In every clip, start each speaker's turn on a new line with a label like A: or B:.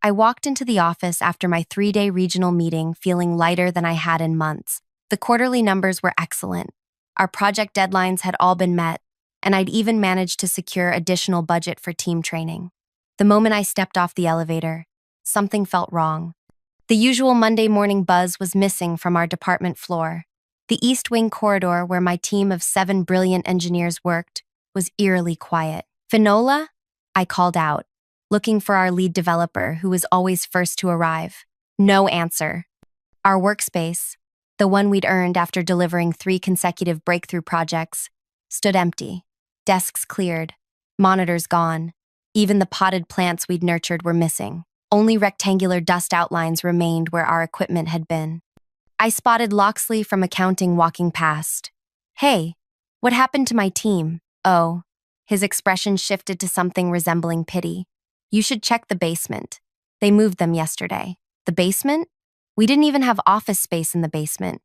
A: I walked into the office after my 3-day regional meeting feeling lighter than I had in months. The quarterly numbers were excellent. Our project deadlines had all been met, and I'd even managed to secure additional budget for team training. The moment I stepped off the elevator, something felt wrong. The usual Monday morning buzz was missing from our department floor. The East Wing corridor where my team of 7 brilliant engineers worked was eerily quiet. "Finola?" I called out, looking for our lead developer who was always first to arrive. No answer. Our workspace, the one we'd earned after delivering 3 consecutive breakthrough projects, stood empty. Desks cleared, monitors gone. Even the potted plants we'd nurtured were missing. Only rectangular dust outlines remained where our equipment had been. I spotted Loxley from accounting walking past. "Hey, what happened to my team?" "Oh." His expression shifted to something resembling pity. "You should check the basement. They moved them yesterday." "The basement?" We didn't even have office space in the basement.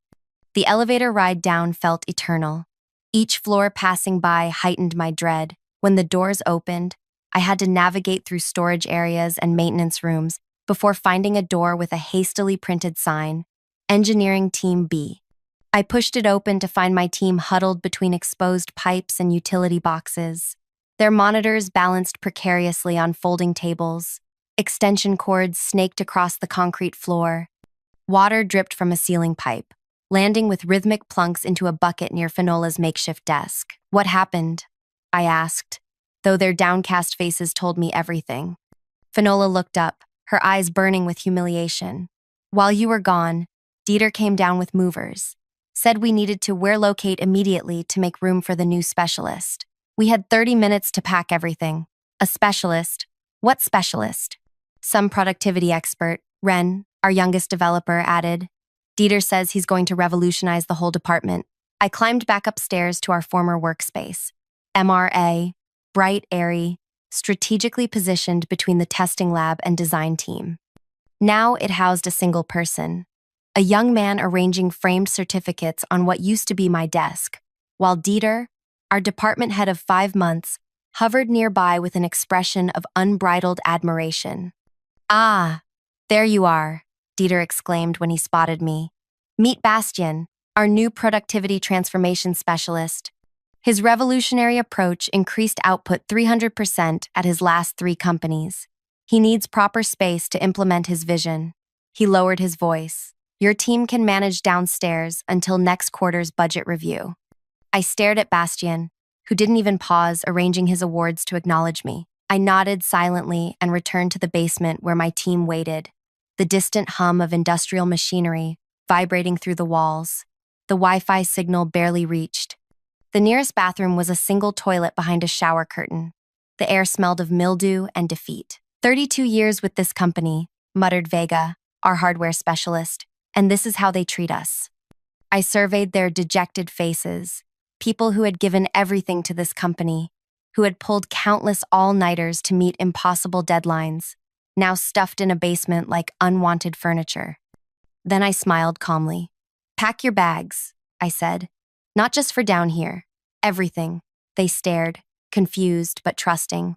A: The elevator ride down felt eternal. Each floor passing by heightened my dread. When the doors opened, I had to navigate through storage areas and maintenance rooms before finding a door with a hastily printed sign, Engineering Team B. I pushed it open to find my team huddled between exposed pipes and utility boxes. Their monitors balanced precariously on folding tables. Extension cords snaked across the concrete floor. Water dripped from a ceiling pipe, landing with rhythmic plunks into a bucket near Finola's makeshift desk. "What happened?" I asked, though their downcast faces told me everything. Finola looked up, her eyes burning with humiliation. "While you were gone, Dieter came down with movers. Said we needed to relocate immediately to make room for the new specialist. We had 30 minutes to pack everything." "A specialist? What specialist?" "Some productivity expert," Ren, our youngest developer, added. "Dieter says he's going to revolutionize the whole department." I climbed back upstairs to our former workspace. MRA, bright, airy, strategically positioned between the testing lab and design team. Now it housed a single person, a young man arranging framed certificates on what used to be my desk, while Dieter, our department head of 5 months, hovered nearby with an expression of unbridled admiration. "Ah, there you are," Dieter exclaimed when he spotted me. "Meet Bastian, our new productivity transformation specialist." His revolutionary approach increased output 300% at his last 3 companies. He needs proper space to implement his vision. He lowered his voice. "Your team can manage downstairs until next quarter's budget review." I stared at Bastian, who didn't even pause arranging his awards to acknowledge me. I nodded silently and returned to the basement where my team waited, the distant hum of industrial machinery vibrating through the walls. The Wi-Fi signal barely reached. The nearest bathroom was a single toilet behind a shower curtain. The air smelled of mildew and defeat. 32 years with this company," muttered Vega, our hardware specialist, "and this is how they treat us." I surveyed their dejected faces, people who had given everything to this company, who had pulled countless all-nighters to meet impossible deadlines, now stuffed in a basement like unwanted furniture. Then I smiled calmly. "Pack your bags," I said. "Not just for down here. Everything." They stared, confused but trusting.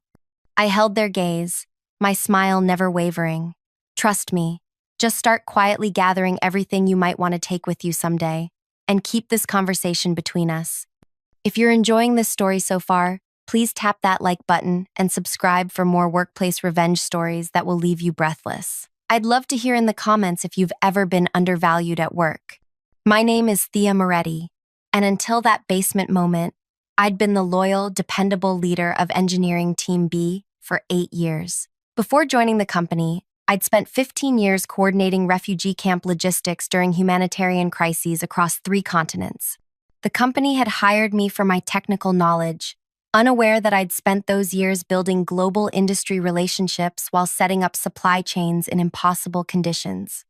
A: I held their gaze, my smile never wavering. "Trust me. Just start quietly gathering everything you might want to take with you someday, and keep this conversation between us." If you're enjoying this story so far, please tap that like button and subscribe for more workplace revenge stories that will leave you breathless. I'd love to hear in the comments if you've ever been undervalued at work. My name is Thea Moretti, and until that basement moment, I'd been the loyal, dependable leader of Engineering Team B for 8 years. Before joining the company, I'd spent 15 years coordinating refugee camp logistics during humanitarian crises across 3 continents. The company had hired me for my technical knowledge, unaware that I'd spent those years building global industry relationships while setting up supply chains in impossible conditions.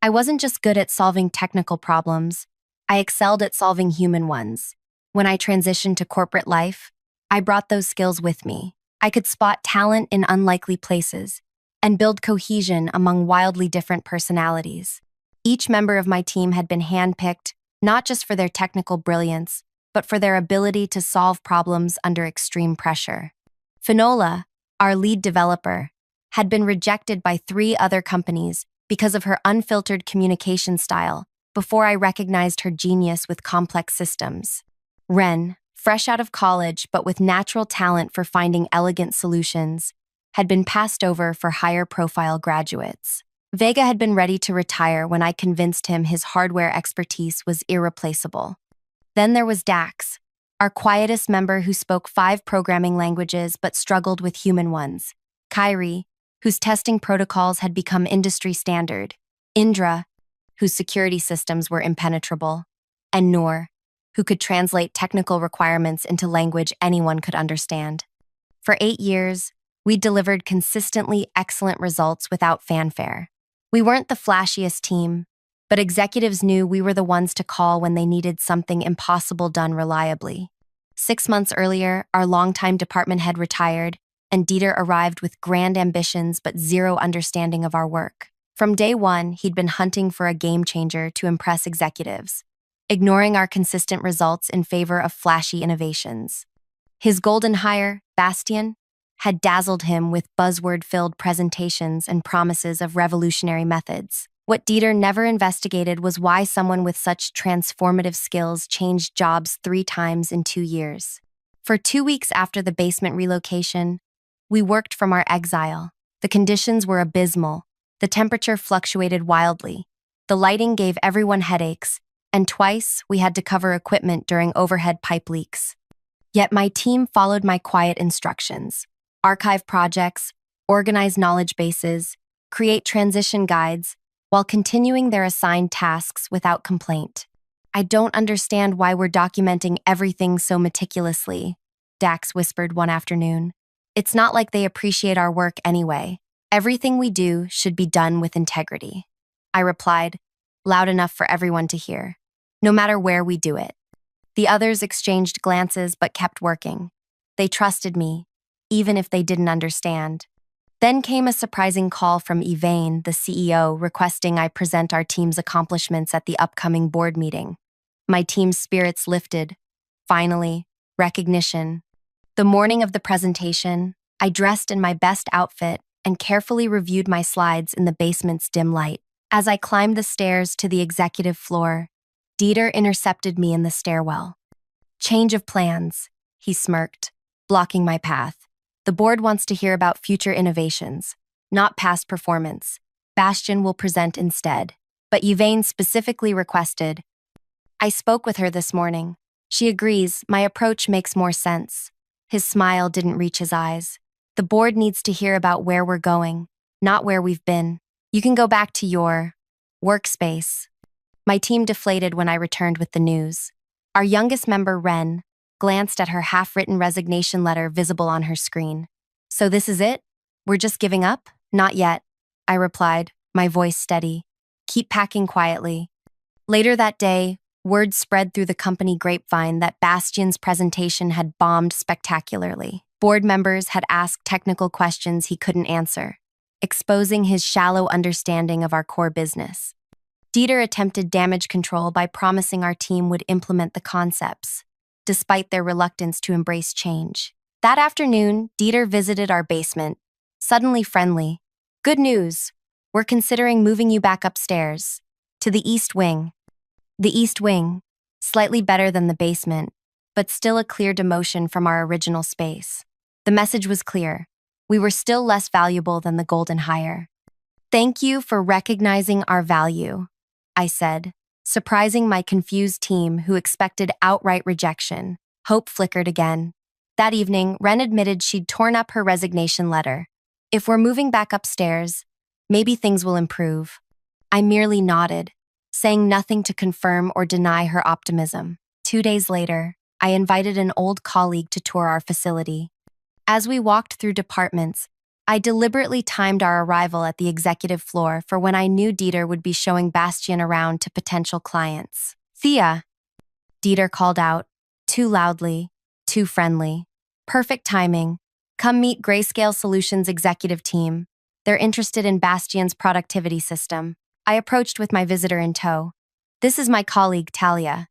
A: I wasn't just good at solving technical problems, I excelled at solving human ones. When I transitioned to corporate life, I brought those skills with me. I could spot talent in unlikely places and build cohesion among wildly different personalities. Each member of my team had been handpicked not just for their technical brilliance, but for their ability to solve problems under extreme pressure. Finola, our lead developer, had been rejected by 3 other companies because of her unfiltered communication style before I recognized her genius with complex systems. Ren, fresh out of college but with natural talent for finding elegant solutions, had been passed over for higher-profile graduates. Vega had been ready to retire when I convinced him his hardware expertise was irreplaceable. Then there was Dax, our quietest member who spoke 5 programming languages but struggled with human ones. Kyrie, whose testing protocols had become industry standard. Indra, whose security systems were impenetrable. And Noor, who could translate technical requirements into language anyone could understand. For 8 years, we delivered consistently excellent results without fanfare. We weren't the flashiest team, but executives knew we were the ones to call when they needed something impossible done reliably. 6 months earlier, our longtime department head retired, and Dieter arrived with grand ambitions but zero understanding of our work. From day one, he'd been hunting for a game changer to impress executives, ignoring our consistent results in favor of flashy innovations. His golden hire, Bastian, had dazzled him with buzzword-filled presentations and promises of revolutionary methods. What Dieter never investigated was why someone with such transformative skills changed jobs 3 times in 2 years. For 2 weeks after the basement relocation, we worked from our exile. The conditions were abysmal. The temperature fluctuated wildly. The lighting gave everyone headaches, and twice we had to cover equipment during overhead pipe leaks. Yet my team followed my quiet instructions: archive projects, organize knowledge bases, create transition guides, while continuing their assigned tasks without complaint. "I don't understand why we're documenting everything so meticulously," Dax whispered one afternoon. "It's not like they appreciate our work anyway. Everything we do should be done with integrity," I replied, loud enough for everyone to hear. "No matter where we do it." The others exchanged glances but kept working. They trusted me, even if they didn't understand. Then came a surprising call from Yvain, the CEO, requesting I present our team's accomplishments at the upcoming board meeting. My team's spirits lifted. Finally, recognition. The morning of the presentation, I dressed in my best outfit and carefully reviewed my slides in the basement's dim light. As I climbed the stairs to the executive floor, Dieter intercepted me in the stairwell. "Change of plans," he smirked, blocking my path. "The board wants to hear about future innovations, not past performance. Bastian will present instead." But Yvain specifically requested. "I spoke with her this morning. She agrees my approach makes more sense." His smile didn't reach his eyes. "The board needs to hear about where we're going, not where we've been. You can go back to your workspace." My team deflated when I returned with the news. Our youngest member, Ren, glanced at her half-written resignation letter visible on her screen. "So this is it? We're just giving up?" "Not yet," I replied, my voice steady. "Keep packing quietly." Later that day, word spread through the company grapevine that Bastian's presentation had bombed spectacularly. Board members had asked technical questions he couldn't answer, exposing his shallow understanding of our core business. Dieter attempted damage control by promising our team would implement the concepts, despite their reluctance to embrace change. That afternoon, Dieter visited our basement, suddenly friendly. "Good news. We're considering moving you back upstairs, to the East Wing." The East Wing, slightly better than the basement, but still a clear demotion from our original space. The message was clear. We were still less valuable than the golden hire. "Thank you for recognizing our value," I said, surprising my confused team who expected outright rejection. Hope flickered again. That evening, Ren admitted she'd torn up her resignation letter. "If we're moving back upstairs, maybe things will improve." I merely nodded, saying nothing to confirm or deny her optimism. 2 days later, I invited an old colleague to tour our facility. As we walked through departments, I deliberately timed our arrival at the executive floor for when I knew Dieter would be showing Bastian around to potential clients. "Thea," Dieter called out, too loudly, too friendly. "Perfect timing. Come meet Grayscale Solutions' executive team. They're interested in Bastian's productivity system." I approached with my visitor in tow. "This is my colleague, Talia."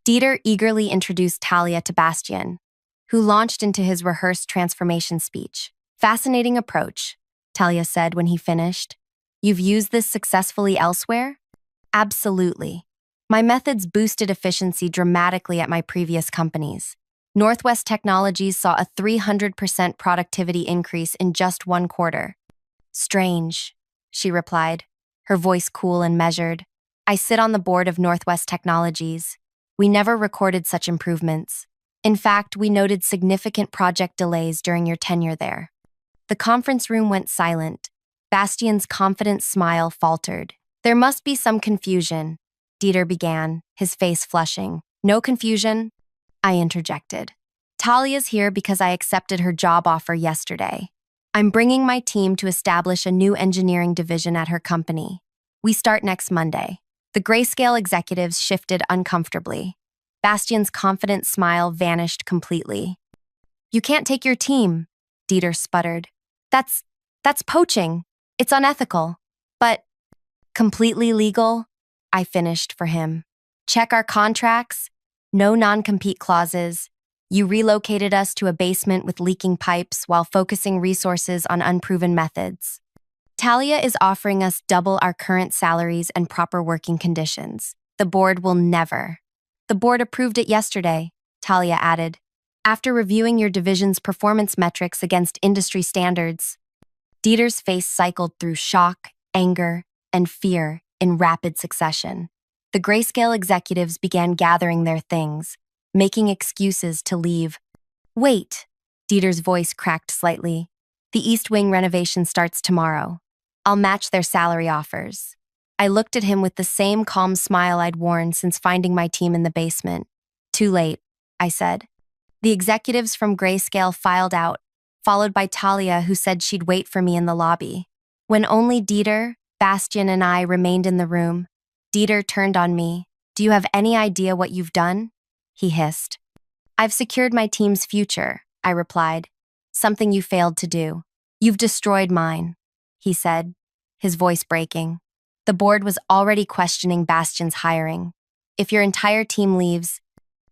A: Dieter eagerly introduced Talia to Bastian, who launched into his rehearsed transformation speech. "Fascinating approach. Talia said when he finished. You've used this successfully elsewhere? Absolutely. My methods boosted efficiency dramatically at my previous companies. Northwest Technologies saw a 300% productivity increase in just 1 quarter. Strange, she replied, her voice cool and measured. I sit on the board of Northwest Technologies. We never recorded such improvements. In fact, we noted significant project delays during your tenure there. The conference room went silent. Bastian's confident smile faltered. There must be some confusion, Dieter began, his face flushing. No confusion, I interjected. Talia's here because I accepted her job offer yesterday. I'm bringing my team to establish a new engineering division at her company. We start next Monday. The grayscale executives shifted uncomfortably. Bastian's confident smile vanished completely. You can't take your team, Dieter sputtered. That's poaching. It's unethical. But completely legal, I finished for him. Check our contracts. No non-compete clauses. You relocated us to a basement with leaking pipes while focusing resources on unproven methods. Talia is offering us double our current salaries and proper working conditions. The board will never. The board approved it yesterday, Talia added, after reviewing your division's performance metrics against industry standards. Dieter's face cycled through shock, anger, and fear in rapid succession. The grayscale executives began gathering their things, making excuses to leave. Wait, Dieter's voice cracked slightly. The East Wing renovation starts tomorrow. I'll match their salary offers. I looked at him with the same calm smile I'd worn since finding my team in the basement. Too late, I said. The executives from Grayscale filed out, followed by Talia, who said she'd wait for me in the lobby. When only Dieter, Bastian, and I remained in the room, Dieter turned on me. Do you have any idea what you've done? He hissed. I've secured my team's future, I replied. Something you failed to do. You've destroyed mine, he said, his voice breaking. The board was already questioning Bastian's hiring. If your entire team leaves,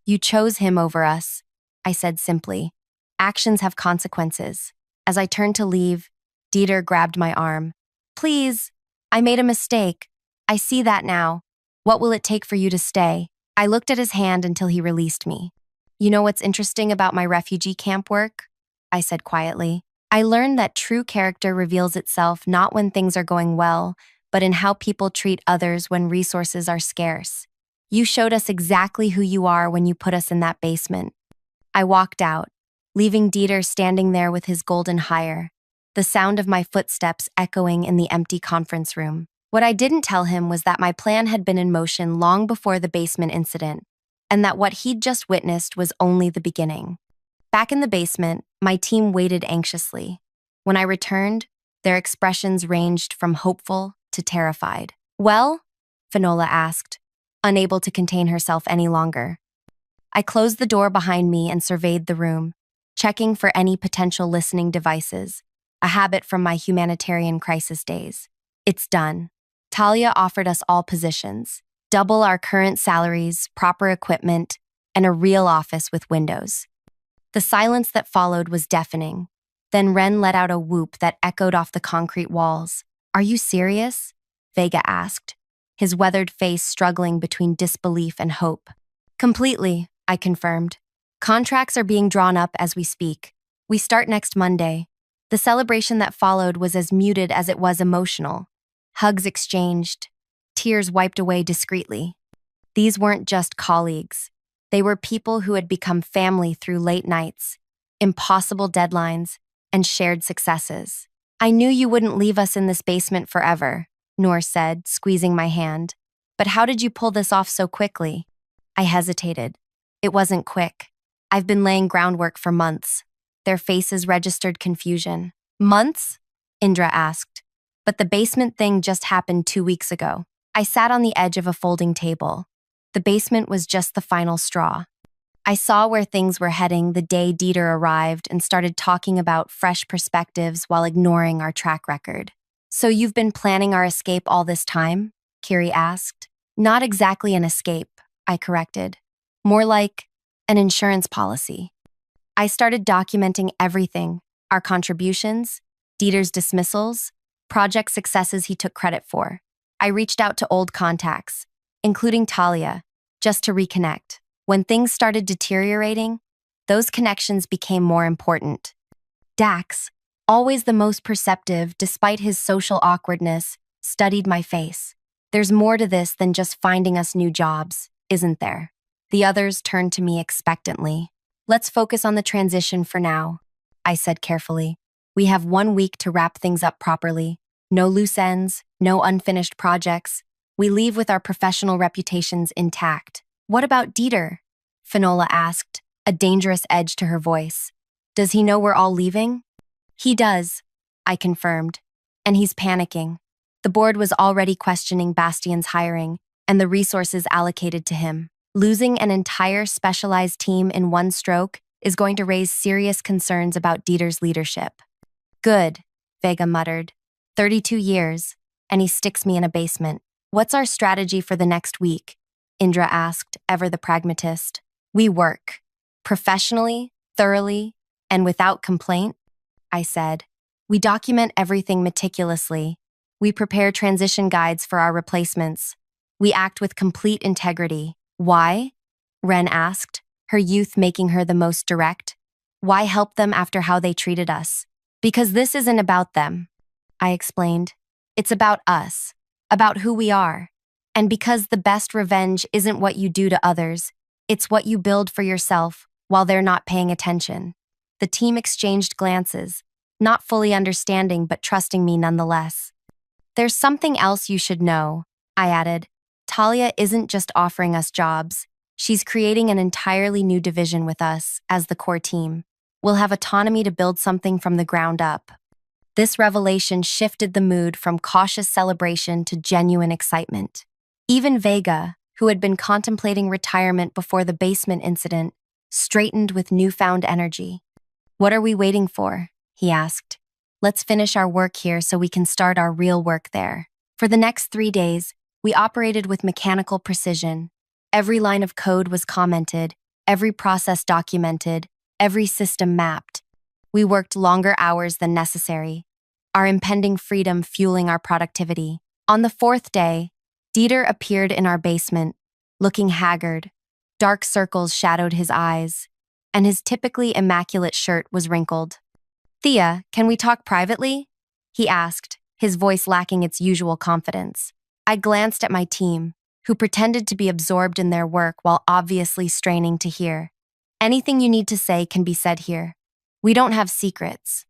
A: you chose him over us, I said simply. Actions have consequences. As I turned to leave, Dieter grabbed my arm. Please, I made a mistake. I see that now. What will it take for you to stay? I looked at his hand until he released me. You know what's interesting about my refugee camp work? I said quietly. I learned that true character reveals itself not when things are going well, but in how people treat others when resources are scarce. You showed us exactly who you are when you put us in that basement. I walked out, leaving Dieter standing there with his golden hire, the sound of my footsteps echoing in the empty conference room. What I didn't tell him was that my plan had been in motion long before the basement incident, and that what he'd just witnessed was only the beginning. Back in the basement, my team waited anxiously. When I returned, their expressions ranged from hopeful to terrified. Well? Finola asked, unable to contain herself any longer. I closed the door behind me and surveyed the room, checking for any potential listening devices, a habit from my humanitarian crisis days. It's done. Talia offered us all positions, double our current salaries, proper equipment, and a real office with windows. The silence that followed was deafening. Then Ren let out a whoop that echoed off the concrete walls. Are you serious? Vega asked, his weathered face struggling between disbelief and hope. Completely, I confirmed. Contracts are being drawn up as we speak. We start next Monday. The celebration that followed was as muted as it was emotional. Hugs exchanged, tears wiped away discreetly. These weren't just colleagues. They were people who had become family through late nights, impossible deadlines, and shared successes. I knew you wouldn't leave us in this basement forever, Noor said, squeezing my hand. But how did you pull this off so quickly? I hesitated. It wasn't quick. I've been laying groundwork for months. Their faces registered confusion. Months? Indra asked. But the basement thing just happened 2 weeks ago. I sat on the edge of a folding table. The basement was just the final straw. I saw where things were heading the day Dieter arrived and started talking about fresh perspectives while ignoring our track record. So you've been planning our escape all this time? Kiri asked. Not exactly an escape, I corrected. More like an insurance policy. I started documenting everything, our contributions, Dieter's dismissals, project successes he took credit for. I reached out to old contacts, including Talia, just to reconnect. When things started deteriorating, those connections became more important. Dax, always the most perceptive despite his social awkwardness, studied my face. There's more to this than just finding us new jobs, isn't there? The others turned to me expectantly. Let's focus on the transition for now, I said carefully. We have 1 week to wrap things up properly. No loose ends, no unfinished projects. We leave with our professional reputations intact. What about Dieter? Finola asked, a dangerous edge to her voice. Does he know we're all leaving? He does, I confirmed. And he's panicking. The board was already questioning Bastian's hiring and the resources allocated to him. Losing an entire specialized team in one stroke is going to raise serious concerns about Dieter's leadership. Good, Vega muttered. 32 years, and he sticks me in a basement. What's our strategy for the next week? Indra asked, ever the pragmatist. We work. Professionally, thoroughly, and without complaint, I said. We document everything meticulously. We prepare transition guides for our replacements. We act with complete integrity. Why? Ren asked, her youth making her the most direct. Why help them after how they treated us? Because this isn't about them, I explained. It's about us, about who we are. And because the best revenge isn't what you do to others, it's what you build for yourself while they're not paying attention. The team exchanged glances, not fully understanding but trusting me nonetheless. There's something else you should know, I added. Talia isn't just offering us jobs. She's creating an entirely new division with us as the core team. We'll have autonomy to build something from the ground up. This revelation shifted the mood from cautious celebration to genuine excitement. Even Vega, who had been contemplating retirement before the basement incident, straightened with newfound energy. What are we waiting for? He asked. Let's finish our work here so we can start our real work there. For the next 3 days, we operated with mechanical precision. Every line of code was commented, every process documented, every system mapped. We worked longer hours than necessary, our impending freedom fueling our productivity. On the 4th day, Dieter appeared in our basement, looking haggard. Dark circles shadowed his eyes, and his typically immaculate shirt was wrinkled. Thea, can we talk privately? He asked, his voice lacking its usual confidence. I glanced at my team, who pretended to be absorbed in their work while obviously straining to hear. Anything you need to say can be said here. We don't have secrets.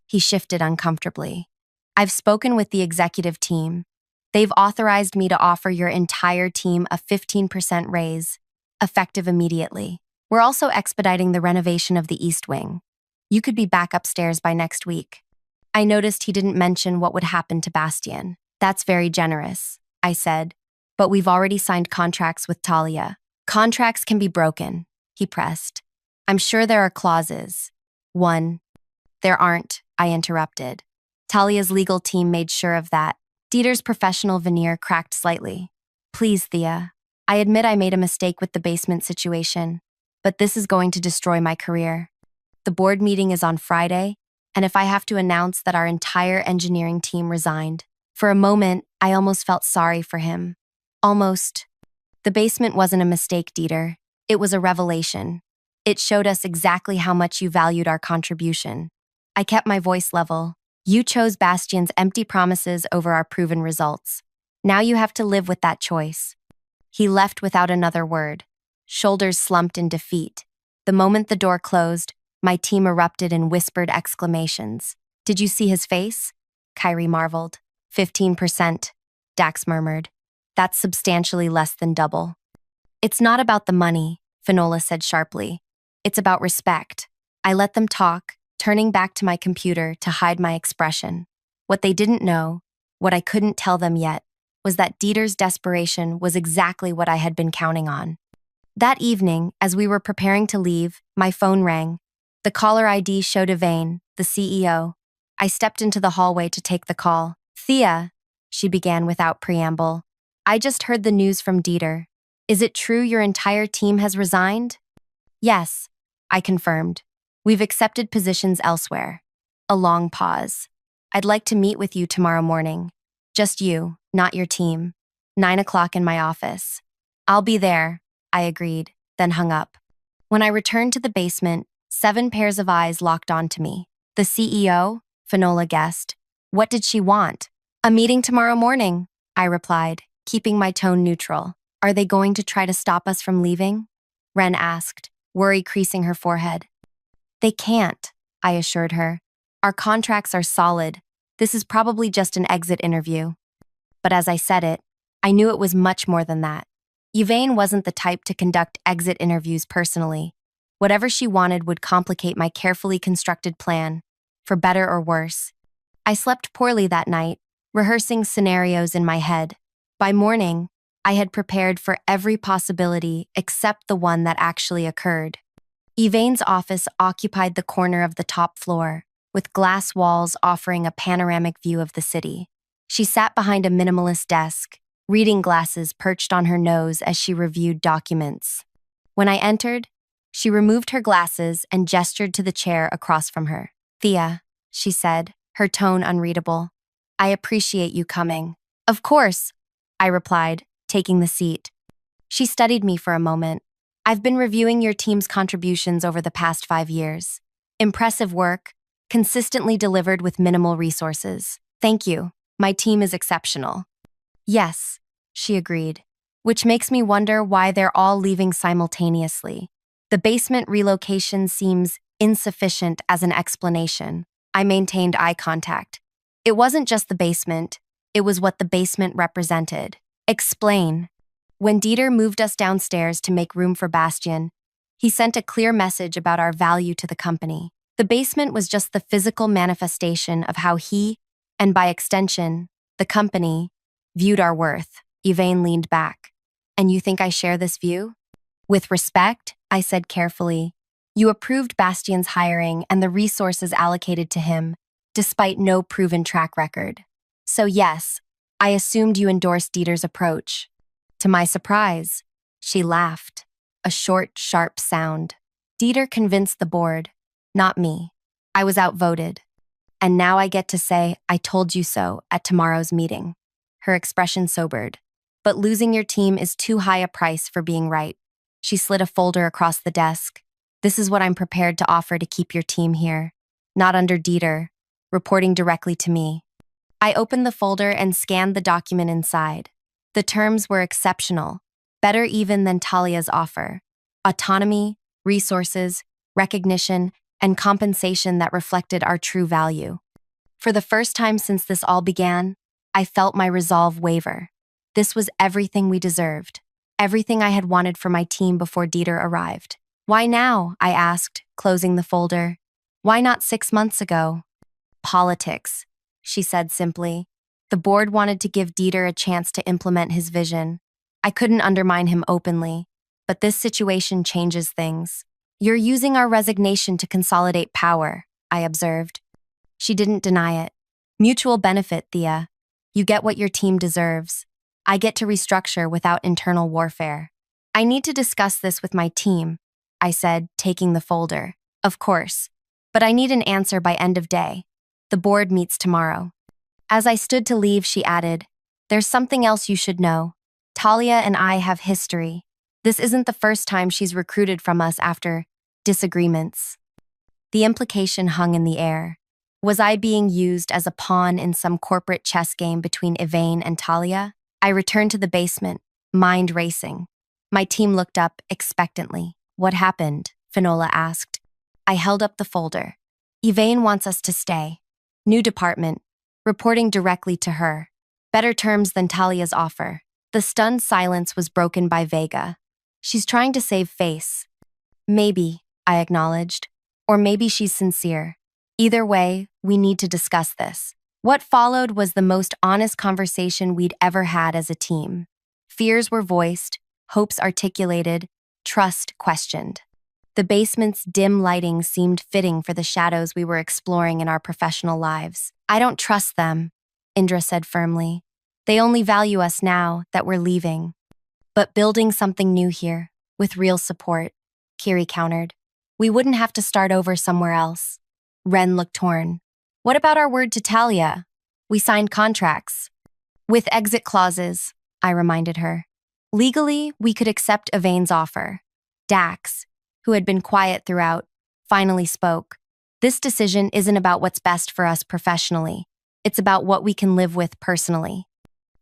A: He shifted uncomfortably. I've spoken with the executive team. They've authorized me to offer your entire team a 15% raise, effective immediately. We're also expediting the renovation of the East Wing. You could be back upstairs by next week. I noticed he didn't mention what would happen to Bastian. That's very generous, I said, but we've already signed contracts with Talia. Contracts can be broken, he pressed. I'm sure there are clauses. One. There aren't, I interrupted. Talia's legal team made sure of that. Dieter's professional veneer cracked slightly. Please, Thea. I admit I made a mistake with the basement situation, but this is going to destroy my career. The board meeting is on Friday, and if I have to announce that our entire engineering team resigned, for a moment, I almost felt sorry for him. Almost. The basement wasn't a mistake, Dieter. It was a revelation. It showed us exactly how much you valued our contribution. I kept my voice level. You chose Bastian's empty promises over our proven results. Now you have to live with that choice. He left without another word, shoulders slumped in defeat. The moment the door closed, my team erupted in whispered exclamations. Did you see his face? Kyrie marveled. 15%, Dax murmured. That's substantially less than double. It's not about the money, Finola said sharply. It's about respect. I let them talk, turning back to my computer to hide my expression. What they didn't know, what I couldn't tell them yet, was that Dieter's desperation was exactly what I had been counting on. That evening, as we were preparing to leave, my phone rang. The caller ID showed Yvain, the CEO. I stepped into the hallway to take the call. Thea, she began without preamble. I just heard the news from Dieter. Is it true your entire team has resigned? Yes, I confirmed. We've accepted positions elsewhere. A long pause. I'd like to meet with you tomorrow morning. Just you, not your team. 9 o'clock in my office. I'll be there, I agreed, then hung up. When I returned to the basement, 7 pairs of eyes locked onto me. The CEO? Finola guessed. What did she want? A meeting tomorrow morning, I replied, keeping my tone neutral. Are they going to try to stop us from leaving? Ren asked, worry creasing her forehead. They can't, I assured her. Our contracts are solid. This is probably just an exit interview. But as I said it, I knew it was much more than that. Yvain wasn't the type to conduct exit interviews personally. Whatever she wanted would complicate my carefully constructed plan, for better or worse. I slept poorly that night, rehearsing scenarios in my head. By morning, I had prepared for every possibility except the one that actually occurred. Yvain's office occupied the corner of the top floor, with glass walls offering a panoramic view of the city. She sat behind a minimalist desk, reading glasses perched on her nose as she reviewed documents. When I entered, she removed her glasses and gestured to the chair across from her. Thea, she said, her tone unreadable. I appreciate you coming. Of course, I replied, taking the seat. She studied me for a moment. I've been reviewing your team's contributions over the past 5 years. Impressive work, consistently delivered with minimal resources. Thank you. My team is exceptional. Yes, she agreed, which makes me wonder why they're all leaving simultaneously. The basement relocation seems insufficient as an explanation. I maintained eye contact. It wasn't just the basement, it was what the basement represented. Explain. When Dieter moved us downstairs to make room for Bastian, he sent a clear message about our value to the company. The basement was just the physical manifestation of how he, and by extension, the company, viewed our worth. Yvain leaned back. And you think I share this view? With respect, I said carefully, you approved Bastian's hiring and the resources allocated to him, despite no proven track record. So yes, I assumed you endorsed Dieter's approach. To my surprise, she laughed, a short, sharp sound. Dieter convinced the board, not me. I was outvoted. And now I get to say, I told you so at tomorrow's meeting. Her expression sobered. But losing your team is too high a price for being right. She slid a folder across the desk. This is what I'm prepared to offer to keep your team here. Not under Dieter, reporting directly to me. I opened the folder and scanned the document inside. The terms were exceptional, better even than Talia's offer. Autonomy, resources, recognition, and compensation that reflected our true value. For the first time since this all began, I felt my resolve waver. This was everything we deserved, everything I had wanted for my team before Dieter arrived. Why now? I asked, closing the folder. Why not 6 months ago? Politics, she said simply. The board wanted to give Dieter a chance to implement his vision. I couldn't undermine him openly, but this situation changes things. You're using our resignation to consolidate power, I observed. She didn't deny it. Mutual benefit, Thea. You get what your team deserves. I get to restructure without internal warfare. I need to discuss this with my team, I said, taking the folder. Of course, but I need an answer by end of day. The board meets tomorrow. As I stood to leave, she added, there's something else you should know. Talia and I have history. This isn't the first time she's recruited from us after disagreements. The implication hung in the air. Was I being used as a pawn in some corporate chess game between Yvain and Talia? I returned to the basement, mind racing. My team looked up expectantly. What happened? Finola asked. I held up the folder. Yvain wants us to stay. New department, reporting directly to her. Better terms than Talia's offer. The stunned silence was broken by Vega. She's trying to save face. Maybe, I acknowledged. Or maybe she's sincere. Either way, we need to discuss this. What followed was the most honest conversation we'd ever had as a team. Fears were voiced, hopes articulated, trust questioned. The basement's dim lighting seemed fitting for the shadows we were exploring in our professional lives. I don't trust them, Indra said firmly. They only value us now that we're leaving. But building something new here, with real support, Kiri countered. We wouldn't have to start over somewhere else. Ren looked torn. What about our word to Talia? We signed contracts. With exit clauses, I reminded her. Legally, we could accept Yvain's offer. Dax, who had been quiet throughout, finally spoke. This decision isn't about what's best for us professionally. It's about what we can live with personally.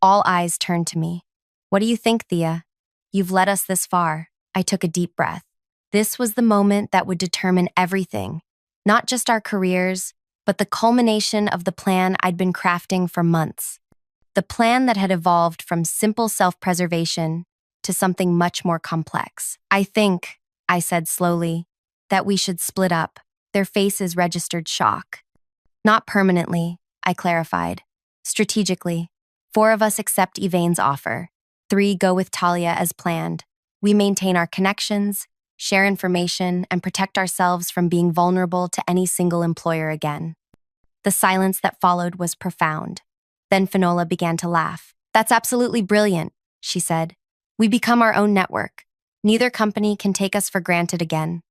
A: All eyes turned to me. What do you think, Thea? You've led us this far. I took a deep breath. This was the moment that would determine everything, not just our careers, but the culmination of the plan I'd been crafting for months. The plan that had evolved from simple self-preservation to something much more complex. I think, I said slowly, that we should split up. Their faces registered shock. Not permanently, I clarified. Strategically, 4 of us accept Yvain's offer. 3 go with Talia as planned. We maintain our connections, share information, and protect ourselves from being vulnerable to any single employer again. The silence that followed was profound. Then Finola began to laugh. That's absolutely brilliant, she said. We become our own network. Neither company can take us for granted again.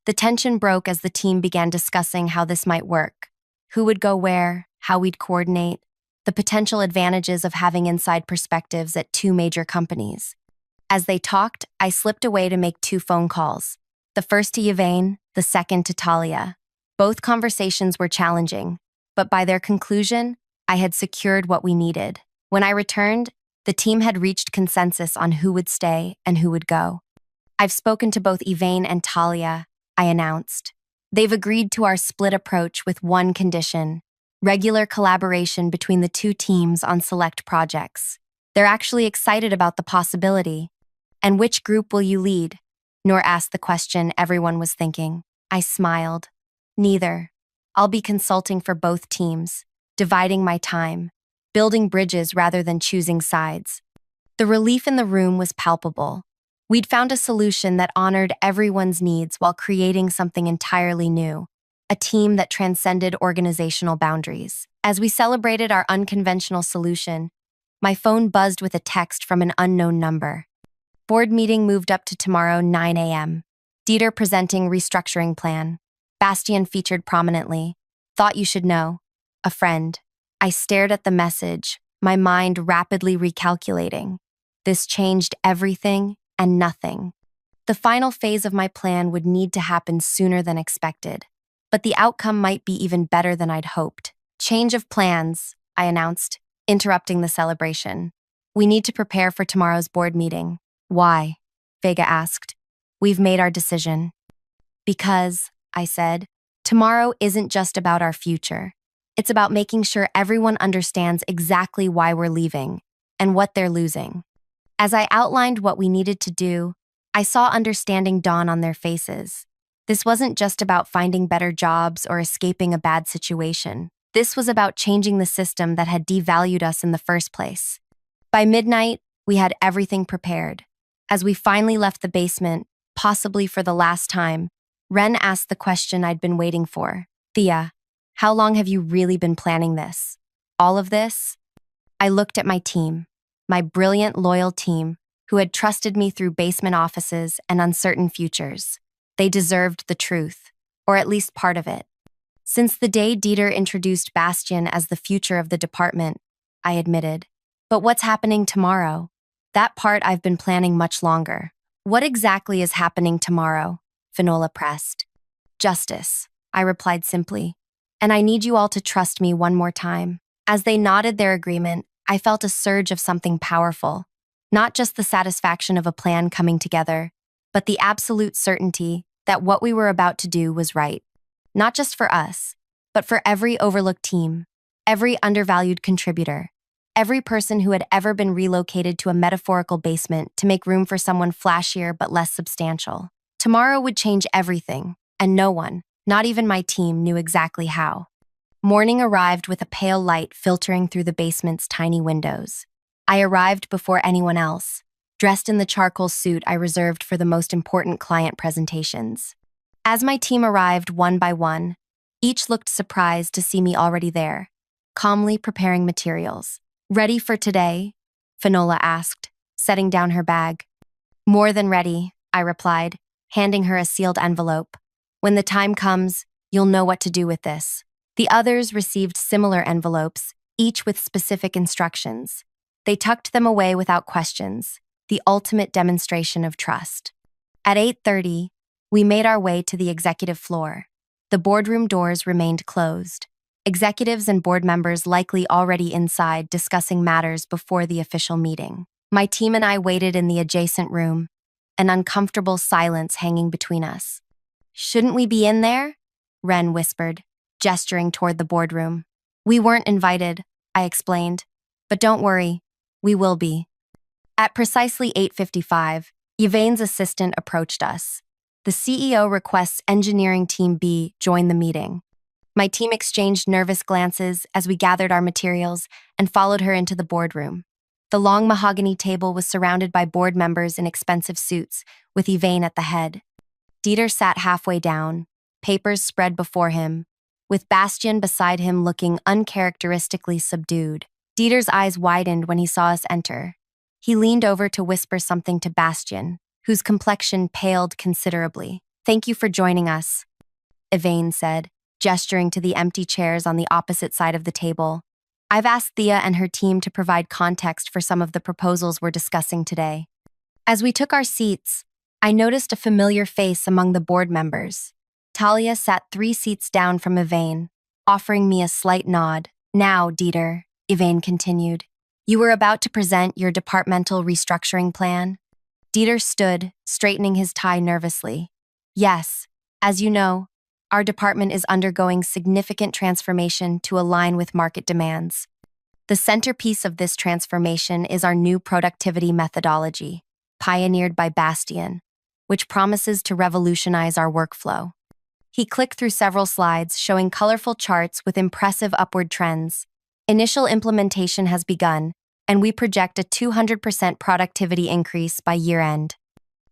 A: The tension broke as the team began discussing how this might work. Who would go where, how we'd coordinate, the potential advantages of having inside perspectives at 2 major companies. As they talked, I slipped away to make 2 phone calls. The first to Yvain, the second to Talia. Both conversations were challenging, but by their conclusion, I had secured what we needed. When I returned, the team had reached consensus on who would stay and who would go. I've spoken to both Yvain and Talia, I announced. They've agreed to our split approach with one condition: regular collaboration between the 2 teams on select projects. They're actually excited about the possibility. And which group will you lead? Noor asked the question everyone was thinking. I smiled. Neither. I'll be consulting for both teams, dividing my time, building bridges rather than choosing sides. The relief in the room was palpable. We'd found a solution that honored everyone's needs while creating something entirely new, a team that transcended organizational boundaries. As we celebrated our unconventional solution, my phone buzzed with a text from an unknown number. Board meeting moved up to tomorrow, 9 a.m. Dieter presenting restructuring plan. Bastian featured prominently. Thought you should know. A friend. I stared at the message, my mind rapidly recalculating. This changed everything and nothing. The final phase of my plan would need to happen sooner than expected, but the outcome might be even better than I'd hoped. Change of plans, I announced, interrupting the celebration. We need to prepare for tomorrow's board meeting. Why? Vega asked. We've made our decision. Because, I said, tomorrow isn't just about our future. It's about making sure everyone understands exactly why we're leaving and what they're losing. As I outlined what we needed to do, I saw understanding dawn on their faces. This wasn't just about finding better jobs or escaping a bad situation. This was about changing the system that had devalued us in the first place. By midnight, we had everything prepared. As we finally left the basement, possibly for the last time, Ren asked the question I'd been waiting for. Thea, how long have you really been planning this? All of this? I looked at my team, my brilliant, loyal team, who had trusted me through basement offices and uncertain futures. They deserved the truth, or at least part of it. Since the day Dieter introduced Bastian as the future of the department, I admitted. But what's happening tomorrow? That part I've been planning much longer. What exactly is happening tomorrow? Finola pressed. Justice, I replied simply. And I need you all to trust me one more time. As they nodded their agreement, I felt a surge of something powerful. Not just the satisfaction of a plan coming together, but the absolute certainty that what we were about to do was right. Not just for us, but for every overlooked team, every undervalued contributor, every person who had ever been relocated to a metaphorical basement to make room for someone flashier but less substantial. Tomorrow would change everything, and no one, not even my team, knew exactly how. Morning arrived with a pale light filtering through the basement's tiny windows. I arrived before anyone else, dressed in the charcoal suit I reserved for the most important client presentations. As my team arrived one by one, each looked surprised to see me already there, calmly preparing materials. Ready for today? Finola asked, setting down her bag. More than ready, I replied, handing her a sealed envelope. When the time comes, you'll know what to do with this. The others received similar envelopes, each with specific instructions. They tucked them away without questions, the ultimate demonstration of trust. At 8:30, we made our way to the executive floor. The boardroom doors remained closed. Executives and board members likely already inside discussing matters before the official meeting. My team and I waited in the adjacent room, an uncomfortable silence hanging between us. "Shouldn't we be in there?" Ren whispered, gesturing toward the boardroom. "We weren't invited," I explained. "But don't worry, we will be." At precisely 8:55, Yvain's assistant approached us. "The CEO requests Engineering Team B join the meeting." My team exchanged nervous glances as we gathered our materials and followed her into the boardroom. The long mahogany table was surrounded by board members in expensive suits, with Yvain at the head. Dieter sat halfway down, papers spread before him, with Bastian beside him looking uncharacteristically subdued. Dieter's eyes widened when he saw us enter. He leaned over to whisper something to Bastian, whose complexion paled considerably. "Thank you for joining us," Yvain said, gesturing to the empty chairs on the opposite side of the table. "I've asked Thea and her team to provide context for some of the proposals we're discussing today." As we took our seats, I noticed a familiar face among the board members. Talia sat 3 seats down from Yvain, offering me a slight nod. "Now, Dieter," Yvain continued, "you were about to present your departmental restructuring plan?" Dieter stood, straightening his tie nervously. "Yes, as you know, our department is undergoing significant transformation to align with market demands. The centerpiece of this transformation is our new productivity methodology, pioneered by Bastian, which promises to revolutionize our workflow." He clicked through several slides showing colorful charts with impressive upward trends. "Initial implementation has begun, and we project a 200% productivity increase by year-end."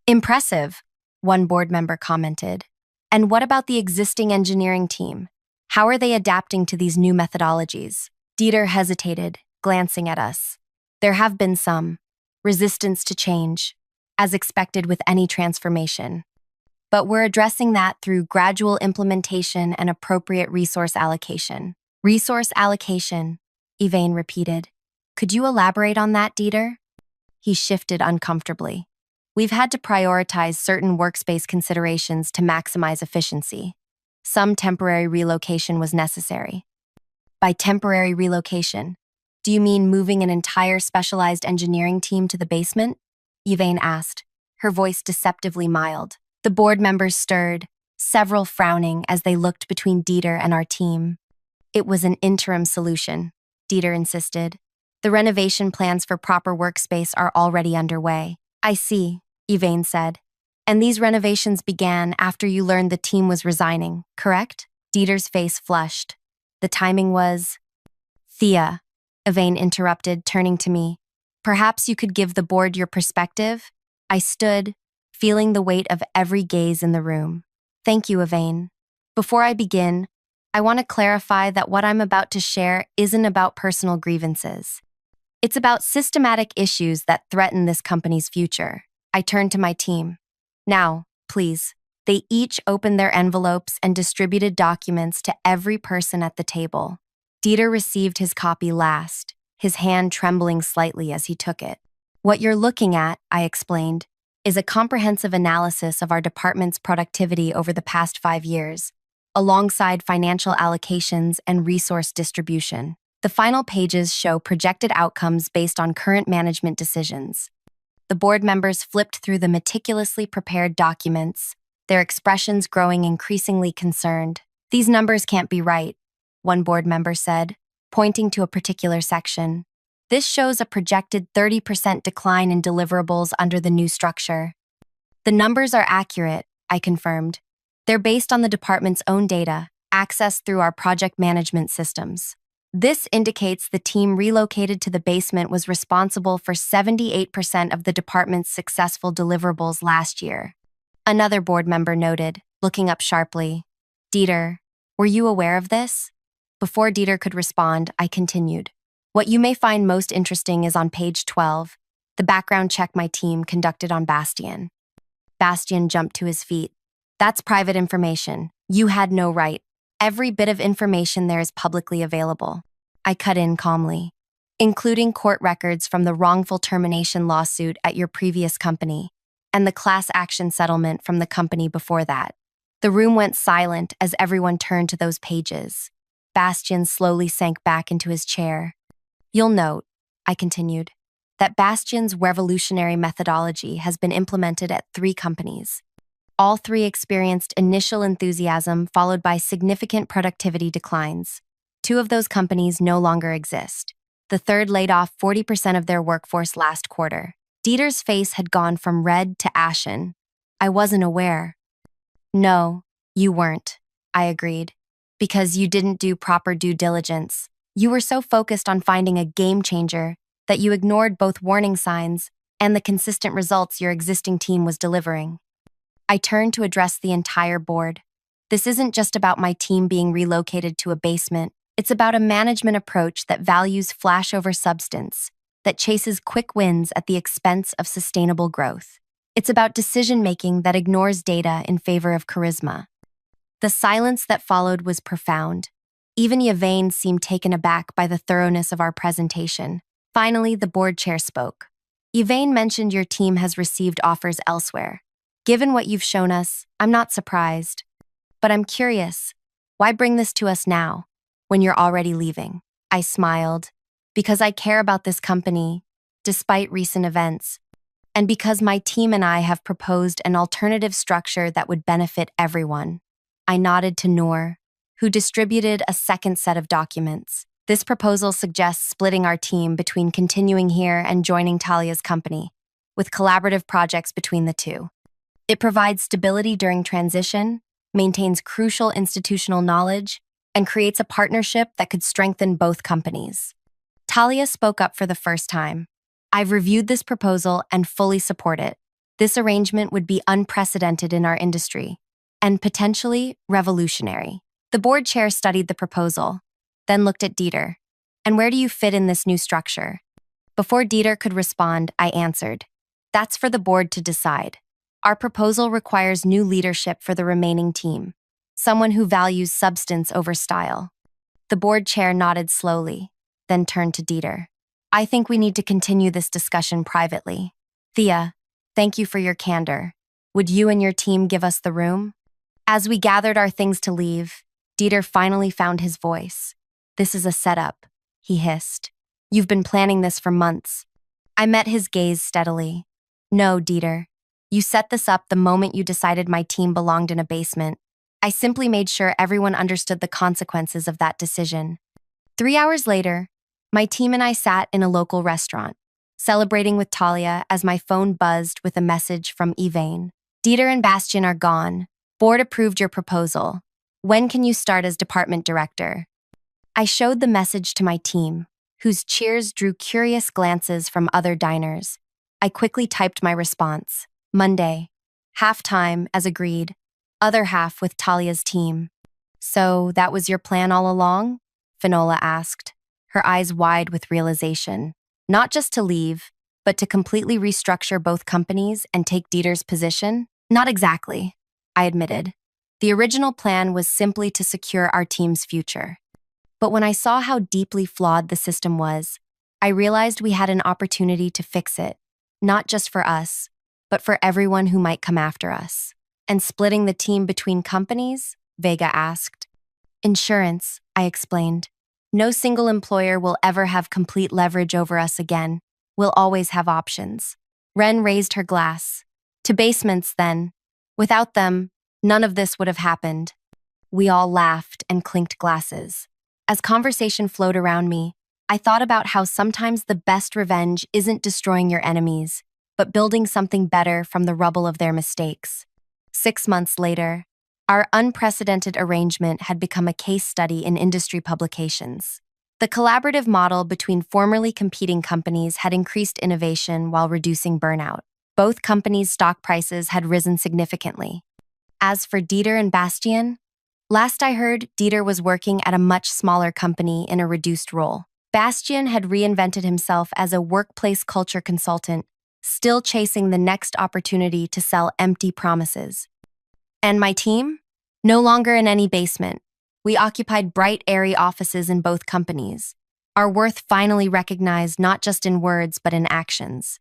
A: "Impressive," one board member commented. "And what about the existing engineering team? How are they adapting to these new methodologies?" Dieter hesitated, glancing at us. "There have been some resistance to change, as expected with any transformation. But we're addressing that through gradual implementation and appropriate resource allocation." "Resource allocation," Yvain repeated. "Could you elaborate on that, Dieter?" He shifted uncomfortably. "We've had to prioritize certain workspace considerations to maximize efficiency. Some temporary relocation was necessary." "By temporary relocation, do you mean moving an entire specialized engineering team to the basement?" Yvain asked, her voice deceptively mild. The board members stirred, several frowning as they looked between Dieter and our team. "It was an interim solution," Dieter insisted. "The renovation plans for proper workspace are already underway." "I see," Yvain said. "And these renovations began after you learned the team was resigning, correct?" Dieter's face flushed. "The timing was—" "Thea," Yvain interrupted, turning to me. "Perhaps you could give the board your perspective?" I stood, feeling the weight of every gaze in the room. "Thank you, Yvain. Before I begin, I want to clarify that what I'm about to share isn't about personal grievances. It's about systematic issues that threaten this company's future." I turned to my team. "Now, please." They each opened their envelopes and distributed documents to every person at the table. Dieter received his copy last, his hand trembling slightly as he took it. "What you're looking at," I explained, "is a comprehensive analysis of our department's productivity over the past 5 years, alongside financial allocations and resource distribution. The final pages show projected outcomes based on current management decisions." The board members flipped through the meticulously prepared documents, their expressions growing increasingly concerned. "These numbers can't be right," one board member said, pointing to a particular section. "This shows a projected 30% decline in deliverables under the new structure." "The numbers are accurate," I confirmed. "They're based on the department's own data, accessed through our project management systems. This indicates the team relocated to the basement was responsible for 78% of the department's successful deliverables last year." Another board member noted, looking up sharply. "Dieter, were you aware of this?" Before Dieter could respond, I continued. "What you may find most interesting is on page 12, the background check my team conducted on Bastian." Bastian jumped to his feet. "That's private information. You had no right." Every bit of information there is publicly available. I cut in calmly, including court records from the wrongful termination lawsuit at your previous company and the class action settlement from the company before that. The room went silent as everyone turned to those pages. Bastian slowly sank back into his chair. You'll note, I continued, that Bastian's revolutionary methodology has been implemented at 3 companies. All 3 experienced initial enthusiasm followed by significant productivity declines. 2 of those companies no longer exist. The third laid off 40% of their workforce last quarter. Dieter's face had gone from red to ashen. I wasn't aware. No, you weren't, I agreed. Because you didn't do proper due diligence. You were so focused on finding a game changer that you ignored both warning signs and the consistent results your existing team was delivering. I turned to address the entire board. This isn't just about my team being relocated to a basement. It's about a management approach that values flash over substance, that chases quick wins at the expense of sustainable growth. It's about decision-making that ignores data in favor of charisma. The silence that followed was profound. Even Yvain seemed taken aback by the thoroughness of our presentation. Finally, the board chair spoke. Yvain mentioned your team has received offers elsewhere. Given what you've shown us, I'm not surprised. But I'm curious, why bring this to us now, when you're already leaving? I smiled. Because I care about this company, despite recent events, and because my team and I have proposed an alternative structure that would benefit everyone. I nodded to Noor, who distributed a second set of documents. This proposal suggests splitting our team between continuing here and joining Talia's company, with collaborative projects between the 2. It provides stability during transition, maintains crucial institutional knowledge, and creates a partnership that could strengthen both companies. Talia spoke up for the first time. I've reviewed this proposal and fully support it. This arrangement would be unprecedented in our industry and potentially revolutionary. The board chair studied the proposal, then looked at Dieter. And where do you fit in this new structure? Before Dieter could respond, I answered. That's for the board to decide. Our proposal requires new leadership for the remaining team, someone who values substance over style. The board chair nodded slowly, then turned to Dieter. I think we need to continue this discussion privately. Thea, thank you for your candor. Would you and your team give us the room? As we gathered our things to leave, Dieter finally found his voice. This is a setup, he hissed. You've been planning this for months. I met his gaze steadily. No, Dieter. You set this up the moment you decided my team belonged in a basement. I simply made sure everyone understood the consequences of that decision. 3 hours later, my team and I sat in a local restaurant, celebrating with Talia as my phone buzzed with a message from Yvain. Dieter and Bastian are gone. Board approved your proposal. When can you start as department director? I showed the message to my team, whose cheers drew curious glances from other diners. I quickly typed my response. Monday. Half time, as agreed. Other half with Talia's team. So that was your plan all along? Finola asked, her eyes wide with realization. Not just to leave, but to completely restructure both companies and take Dieter's position? Not exactly, I admitted. The original plan was simply to secure our team's future. But when I saw how deeply flawed the system was, I realized we had an opportunity to fix it, not just for us, but for everyone who might come after us. And splitting the team between companies? Vega asked. Insurance, I explained. No single employer will ever have complete leverage over us again. We'll always have options. Ren raised her glass. To basements, then. Without them, none of this would have happened. We all laughed and clinked glasses. As conversation flowed around me, I thought about how sometimes the best revenge isn't destroying your enemies, but building something better from the rubble of their mistakes. 6 months later, our unprecedented arrangement had become a case study in industry publications. The collaborative model between formerly competing companies had increased innovation while reducing burnout. Both companies' stock prices had risen significantly. As for Dieter and Bastian, last I heard, Dieter was working at a much smaller company in a reduced role. Bastian had reinvented himself as a workplace culture consultant, still chasing the next opportunity to sell empty promises. And my team? No longer in any basement. We occupied bright, airy offices in both companies. Our worth finally recognized not just in words but in actions.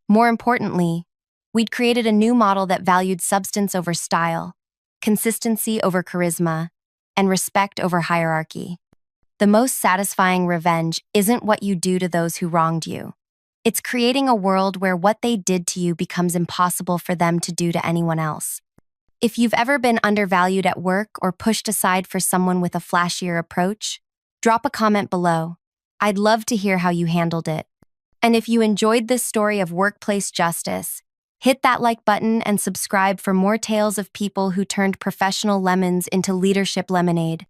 A: More importantly, we'd created a new model that valued substance over style, consistency over charisma, and respect over hierarchy. The most satisfying revenge isn't what you do to those who wronged you. It's creating a world where what they did to you becomes impossible for them to do to anyone else. If you've ever been undervalued at work or pushed aside for someone with a flashier approach, drop a comment below. I'd love to hear how you handled it. And if you enjoyed this story of workplace justice, hit that like button and subscribe for more tales of people who turned professional lemons into leadership lemonade.